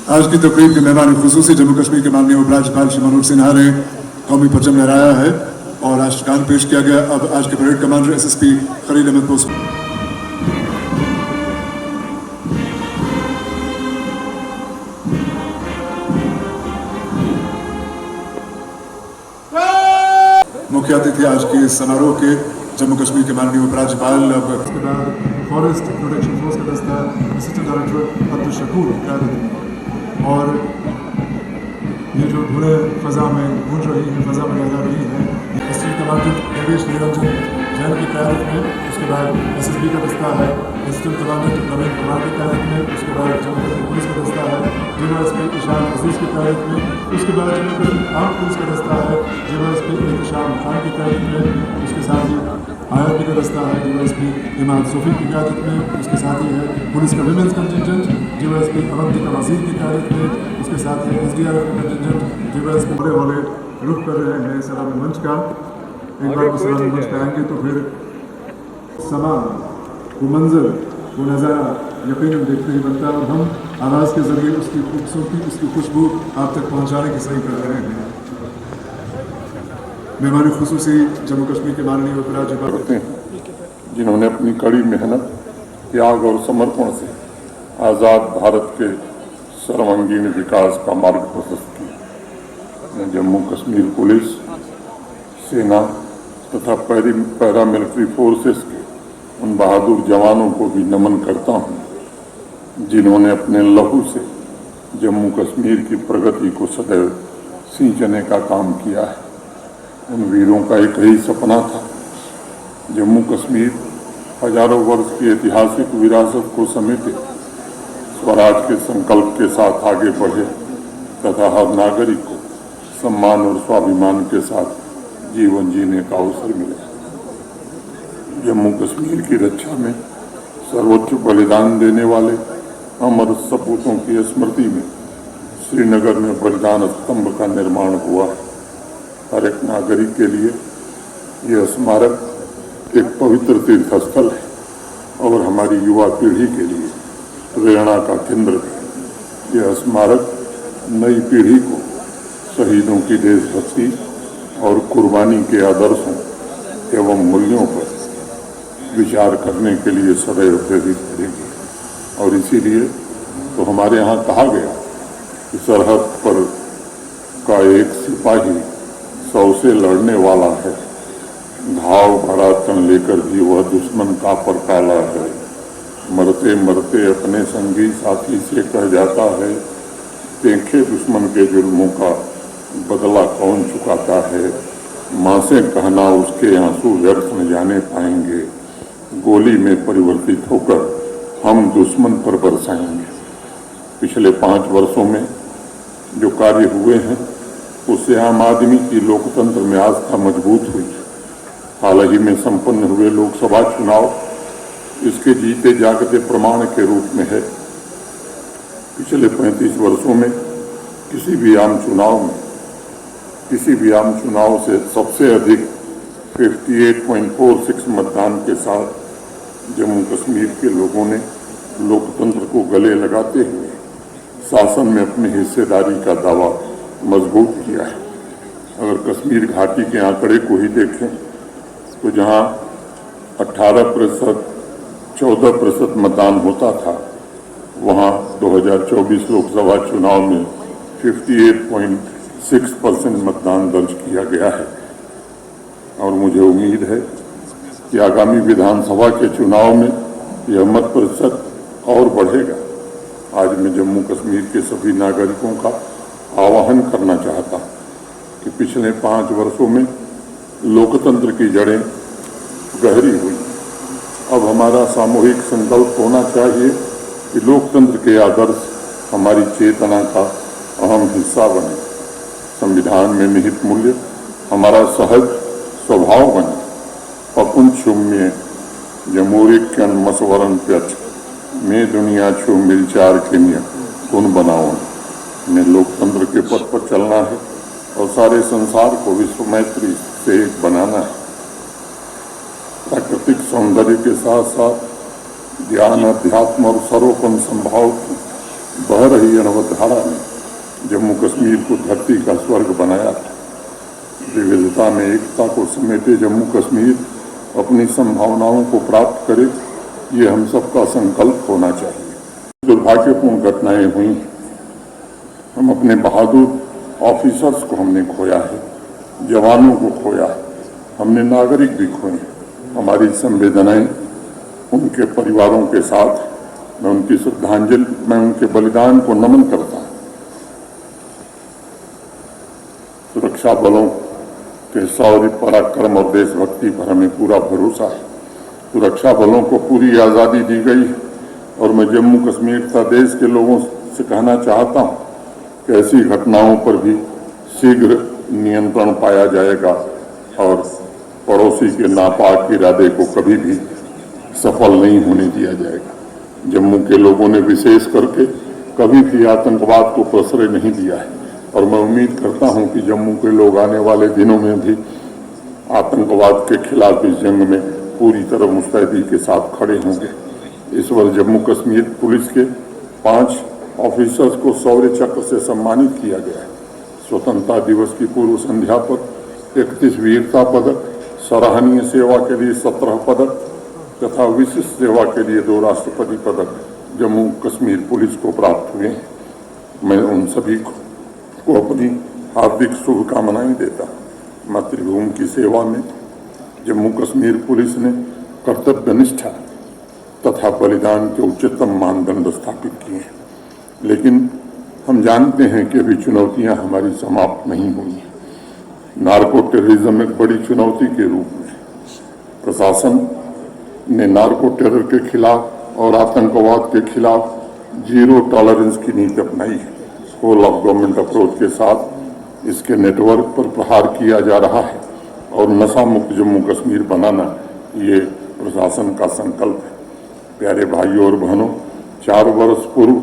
आज की तकरीब के मेहमान खुसूसी जम्मू कश्मीर के माननीय उपराज्यपाल श्री मनोज सिन्हा ने कौमी परचम लहराया है और राष्ट्रगान पेश किया गया। अब आज के parade commander SSP Khalil Ahmad post मुख्य अतिथि आज के इस समारोह के जम्मू कश्मीर के माननीय उपराज्यपाल। अब इसके बाद फॉरेस्ट प्रोटेक्शन फोर्स का दस्ता असिस्टेंट डायरेक्टर अब्दुल शकूर क्यादत और ये जो धुएं फ़ज़ा में गूंज रही है, फ़ज़ा में लहरा रही है, एसएसबी कमांडेंट देवेश निरंजन जैन की क़यादत में। उसके बाद SSB का दस्ता है असिस्टेंट कमांडेंट नवीन कुमार की क़यादत में। उसके बाद जम्मू कश्मीर पुलिस का दस्ता है DYSP ईशान अजीज़ की क़यादत में। उसके बाद जम्मू कश्मीर आर्म पुलिस का दस्ता है DYSP एहतशाम खान की क़यादत में। उसके साथ ही IRP का दस्ता है DYSP इमाद सूफी की क़यादत में। उसके साथ ही है पुलिस का विमेंस कंटिजेंट DYSP अवंतिका वजीर की क़यादत में। उसके साथ ही SDRF का कंटिजेंट DYSP बड़े वाले रुख कर रहे हैं सलामी मंच का। एक बार वो सलामी मंच पे आएंगे तो फिर समा वो मंजर वो नज़ारा यकीनन देखने ही बनता है और हम आवाज़ के ज़रिए उसकी खूबसूरती उसकी खुशबू आप तक पहुँचाने की सही कर रहे हैं। मेहमान खुसूसी जम्मू कश्मीर के माननीय उपराज्यपाल जिन्होंने अपनी कड़ी मेहनत त्याग और समर्पण से आज़ाद भारत के सर्वांगीण विकास का मार्ग प्रशस्त किया। जम्मू कश्मीर पुलिस सेना तथा पैरामिलिट्री फोर्सेस के उन बहादुर जवानों को भी नमन करता हूँ जिन्होंने अपने लहू से जम्मू कश्मीर की प्रगति को सदैव सींचने का काम किया है। उन वीरों का एक ही सपना था, जम्मू कश्मीर हजारों वर्ष की ऐतिहासिक विरासत को समेटे, स्वराज के संकल्प के साथ आगे बढ़े तथा हर नागरिक को सम्मान और स्वाभिमान के साथ जीवन जीने का अवसर मिले। जम्मू कश्मीर की रक्षा में सर्वोच्च बलिदान देने वाले अमर सपूतों की स्मृति में श्रीनगर में बलिदान स्तंभ का निर्माण हुआ। हर एक नागरिक के लिए यह स्मारक एक पवित्र तीर्थस्थल है और हमारी युवा पीढ़ी के लिए प्रेरणा का केंद्र है। यह स्मारक नई पीढ़ी को शहीदों की देशभक्ति और कुर्बानी के आदर्शों एवं मूल्यों पर विचार करने के लिए सदैव प्रेरित करेगी। और इसीलिए तो हमारे यहाँ कहा गया कि सरहद पर का एक सिपाही 100 से लड़ने वाला है, घाव भरा तन लेकर भी वह दुश्मन का पर काला है। मरते मरते अपने संगी साथी से कह जाता है, देखे दुश्मन के जुल्मों का बदला कौन चुकाता है। माँ से कहना उसके आंसू व्यर्थ न जाने पाएंगे, गोली में परिवर्तित होकर हम दुश्मन पर बरसाएंगे। पिछले 5 वर्षों में जो कार्य हुए हैं उससे आम आदमी की लोकतंत्र में आस्था मजबूत हुई। हाल ही में संपन्न हुए लोकसभा चुनाव इसके जीते जागते प्रमाण के रूप में है। पिछले 35 वर्षों में किसी भी आम चुनाव से सबसे अधिक 58.46 मतदान के साथ जम्मू कश्मीर के लोगों ने लोकतंत्र को गले लगाते हुए शासन में अपनी हिस्सेदारी का दावा मजबूत किया है। अगर कश्मीर घाटी के आंकड़े को ही देखें तो जहां 18% 14% मतदान होता था, वहां 2024 लोकसभा चुनाव में 58.6% मतदान दर्ज किया गया है। और मुझे उम्मीद है कि आगामी विधानसभा के चुनाव में यह मत प्रतिशत और बढ़ेगा। आज मैं जम्मू कश्मीर के सभी नागरिकों का आह्वान करना चाहता हूँ कि पिछले 5 वर्षों में लोकतंत्र की जड़ें गहरी हुई। अब हमारा सामूहिक संकल्प होना चाहिए कि लोकतंत्र के आदर्श हमारी चेतना का अहम हिस्सा बने, संविधान में निहित मूल्य हमारा सहज स्वभाव बने। पपुन छुम्य जमूरिक मसवरन प्यच में दुनिया छू मिलचार के नियम गुण बनाओ। में लोकतंत्र के पथ पर चलना है और सारे संसार को विश्व मैत्री से एक बनाना है। प्राकृतिक सौंदर्य के साथ साथ ज्ञान, अध्यात्म और सर्वोपम संभाव की बह ही अनवधारा ने जम्मू कश्मीर को धरती का स्वर्ग बनाया था। विविधता में एकता को समेटे जम्मू कश्मीर अपनी संभावनाओं को प्राप्त करे, ये हम सबका संकल्प होना चाहिए। दुर्भाग्यपूर्ण घटनाएं हुई, हम अपने बहादुर ऑफिसर्स को हमने खोया है, जवानों को खोया है, हमने नागरिक भी खोए। हमारी संवेदनाएं उनके परिवारों के साथ, मैं उनकी श्रद्धांजलि, मैं उनके बलिदान को नमन करता हूं। सुरक्षा बलों के शौर्य, पराक्रम और देशभक्ति पर हमें पूरा भरोसा है। सुरक्षा बलों को पूरी आज़ादी दी गई और मैं जम्मू कश्मीर तथा देश के लोगों से कहना चाहता हूं कि ऐसी घटनाओं पर भी शीघ्र नियंत्रण पाया जाएगा और पड़ोसी के नापाक इरादे को कभी भी सफल नहीं होने दिया जाएगा। जम्मू के लोगों ने विशेष करके कभी भी आतंकवाद को प्रश्रय नहीं दिया है और मैं उम्मीद करता हूं कि जम्मू के लोग आने वाले दिनों में भी आतंकवाद के खिलाफ इस जंग में पूरी तरह मुस्तैदी के साथ खड़े होंगे। इस वर्ष जम्मू कश्मीर पुलिस के 5 ऑफिसर्स को शौर्य चक्र से सम्मानित किया गया है। स्वतंत्रता दिवस की पूर्व संध्या पर 31 वीरता पदक, सराहनीय सेवा के लिए 17 पदक तथा विशिष्ट सेवा के लिए 2 राष्ट्रपति पदक जम्मू कश्मीर पुलिस को प्राप्त हुए हैं। मैं उन सभी को अपनी हार्दिक शुभकामनाएं देता। मातृभूमि की सेवा में जम्मू कश्मीर पुलिस ने कर्तव्यनिष्ठा तथा बलिदान के उच्चतम मानदंड स्थापित किए हैं, लेकिन हम जानते हैं कि अभी चुनौतियां हमारी समाप्त नहीं हुई हैं। नार्को टेररिज्म एक बड़ी चुनौती के रूप में प्रशासन ने नार्को टेरर के खिलाफ और आतंकवाद के खिलाफ जीरो टॉलरेंस की नीति अपनाई है। होल ऑफ गवर्नमेंट अप्रोच के साथ इसके नेटवर्क पर प्रहार किया जा रहा है और नशा मुक्त जम्मू कश्मीर बनाना ये प्रशासन का संकल्प है। प्यारे भाइयों और बहनों, 4 वर्ष पूर्व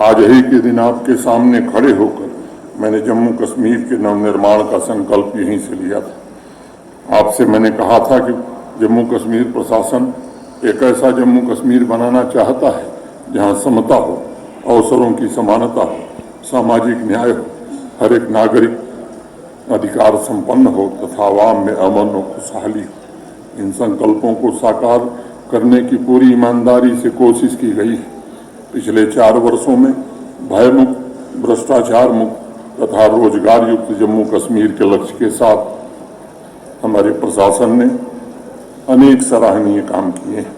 आज ही के दिन आपके सामने खड़े होकर मैंने जम्मू कश्मीर के नवनिर्माण का संकल्प यहीं से लिया था। आपसे मैंने कहा था कि जम्मू कश्मीर प्रशासन एक ऐसा जम्मू कश्मीर बनाना चाहता है जहां समता हो, अवसरों की समानता हो, सामाजिक न्याय हो, हर एक नागरिक अधिकार संपन्न हो तथा आवाम में अमन और खुशहाली हो। इन संकल्पों को साकार करने की पूरी ईमानदारी से कोशिश की गई है। पिछले 4 वर्षों में भयमुक्त, भ्रष्टाचार मुक्त तथा रोजगार युक्त जम्मू कश्मीर के लक्ष्य के साथ हमारे प्रशासन ने अनेक सराहनीय काम किए हैं।